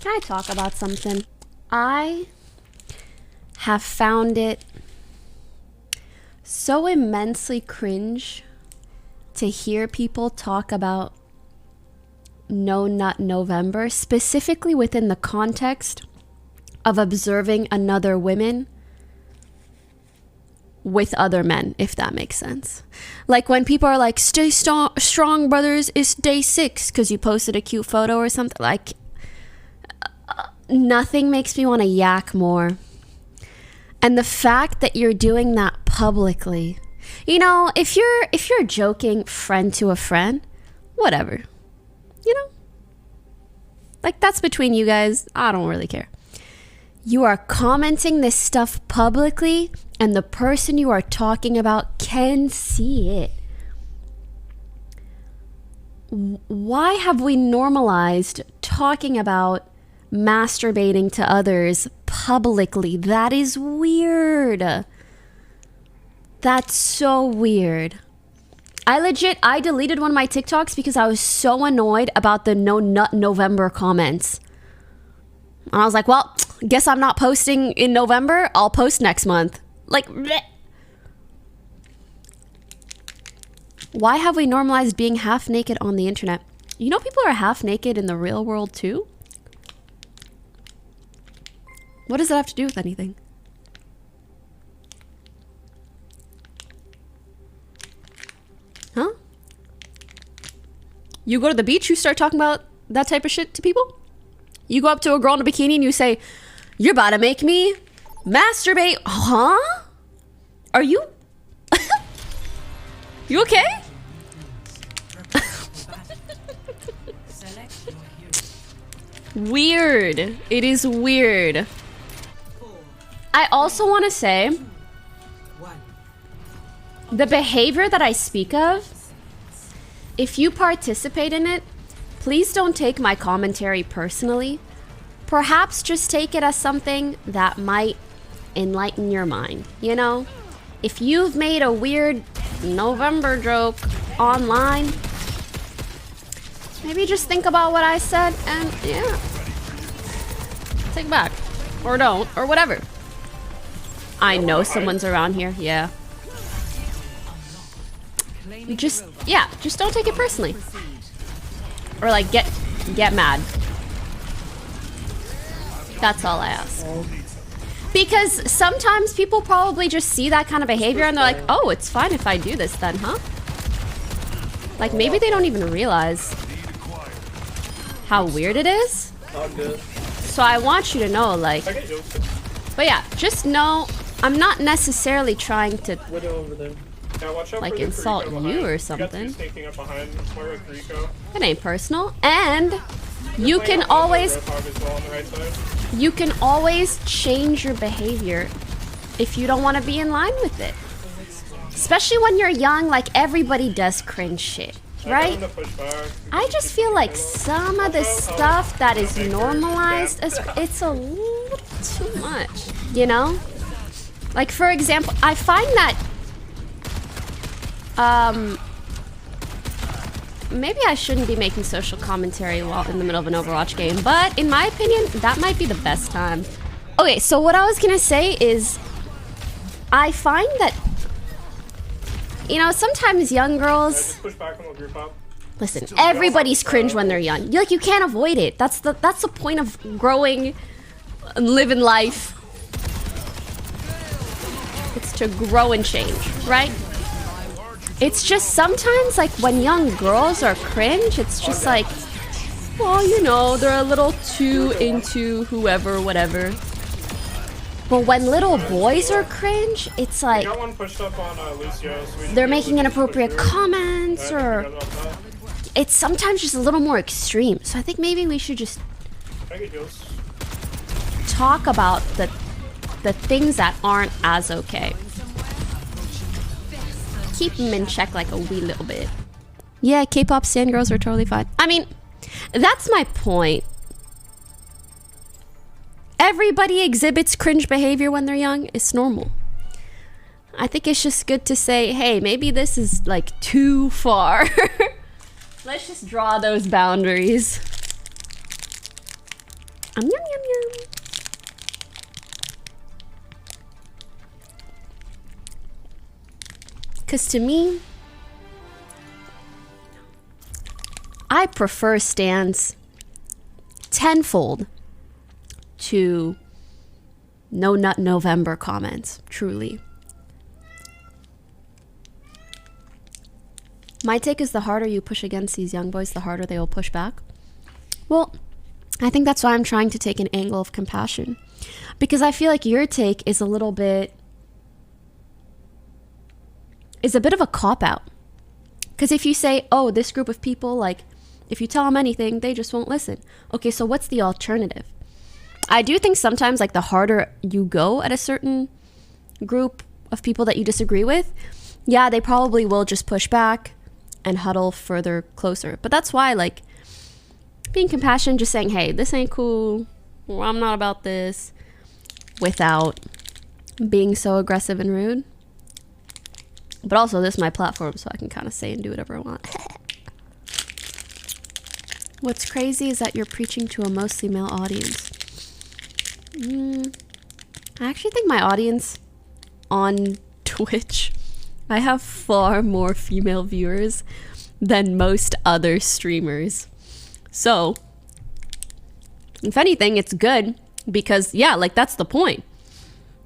Can I talk about something? I have found it so immensely cringe to hear people talk about No Nut November, specifically within the context of observing another woman with other men, if that makes sense. Like when people are like, stay strong, brothers, it's day 6 because you posted a cute photo or something. Like, nothing makes me want to yak more. And the fact that you're doing that publicly, you know, if you're joking friend to a friend, whatever, you know, like that's between you guys. I don't really care. You are commenting this stuff publicly, and the person you are talking about can see it. Why have we normalized talking about masturbating to others publicly? That is weird. That's so weird. I deleted one of my TikToks because I was so annoyed about the No Nut November comments. And I was like, well, guess I'm not posting in November. I'll post next month. Like, bleh. Why have we normalized being half naked on the internet? You know, people are half naked in the real world too. What does that have to do with anything? Huh? You go to the beach, you start talking about that type of shit to people? You go up to a girl in a bikini and you say, you're about to make me masturbate. Huh? Are you? You okay? Weird. It is weird. I also want to say, the behavior that I speak of, if you participate in it, please don't take my commentary personally. Perhaps just take it as something that might enlighten your mind, you know? If you've made a weird November joke online, maybe just think about what I said and, yeah, take it back. Or don't, or whatever. I know someone's around here, yeah. Just don't take it personally. Or like, get mad. That's all I ask. Because sometimes people probably just see that kind of behavior and they're like, oh, it's fine if I do this then, huh? Like, maybe they don't even realize how weird it is. So I want you to know, like... But yeah, just know, I'm not necessarily trying to, like, insult you or something. It ain't personal. And you can always change your behavior if you don't want to be in line with it. Especially when you're young, like, everybody does cringe shit, right? I just feel like some of the stuff that is normalized, it's a little too much, you know? Like, for example, I find that maybe I shouldn't be making social commentary while in the middle of an Overwatch game, but in my opinion, that might be the best time. Okay, so what I was gonna say is, I find that, you know, sometimes young girls... Listen, everybody's cringe when they're young. Like, you can't avoid it. That's the point of growing and living life. It's to grow and change, right? It's just sometimes, like, when young girls are cringe, it's just like, well, you know, they're a little too into whoever, whatever. But when little boys are cringe, it's like they're making inappropriate comments, or it's sometimes just a little more extreme. So I think maybe we should just talk about the things that aren't as okay. Keep them in check like a wee little bit. Yeah, K-pop stan girls are totally fine. I mean, that's my point. Everybody exhibits cringe behavior when they're young. It's normal. I think it's just good to say, hey, maybe this is like too far. Let's just draw those boundaries. Yum, yum, yum. Because to me, I prefer stands tenfold to No Nut November comments, truly. My take is the harder you push against these young boys, the harder they will push back. Well, I think that's why I'm trying to take an angle of compassion. Because I feel like your take is a bit of a cop-out. Because if you say, oh, this group of people, like, if you tell them anything, they just won't listen. Okay, so what's the alternative? I do think sometimes, like, the harder you go at a certain group of people that you disagree with, yeah, they probably will just push back and huddle further closer. But that's why, like, being compassionate, just saying, hey, this ain't cool, or I'm not about this, without being so aggressive and rude. But also, this is my platform, so I can kind of say and do whatever I want. What's crazy is that you're preaching to a mostly male audience. I actually think my audience on Twitch, I have far more female viewers than most other streamers. So, if anything, it's good because, yeah, like, that's the point.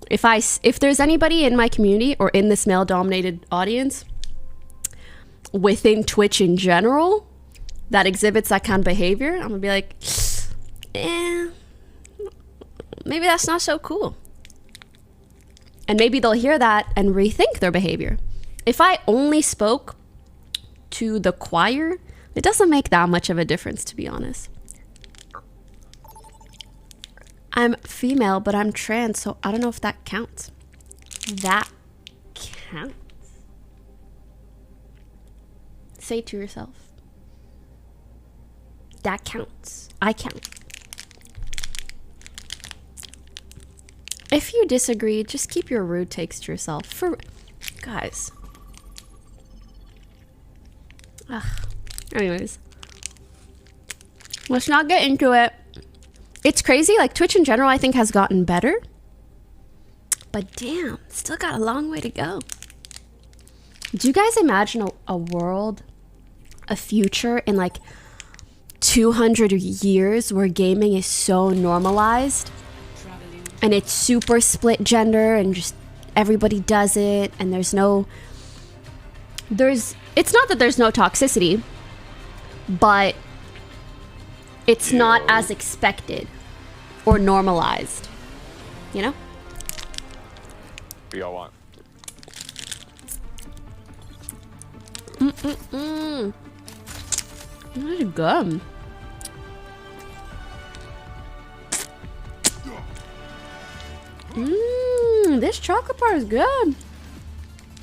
If there's anybody in my community or in this male-dominated audience within Twitch in general that exhibits that kind of behavior, I'm gonna be like, maybe that's not so cool. And maybe they'll hear that and rethink their behavior. If I only spoke to the choir, it doesn't make that much of a difference, to be honest. I'm female, but I'm trans, so I don't know if that counts. That counts. Say it to yourself. That counts. I count. If you disagree, just keep your rude takes to yourself. For guys. Ugh. Anyways. Let's not get into it. It's crazy, like, Twitch in general, I think, has gotten better. But damn, still got a long way to go. Do you guys imagine a world, a future in, like, 200 years where gaming is so normalized? And it's super split gender and just everybody does it and it's not that there's no toxicity, but it's not as expected or normalized, you know? What do y'all want? This is good. This chocolate bar is good.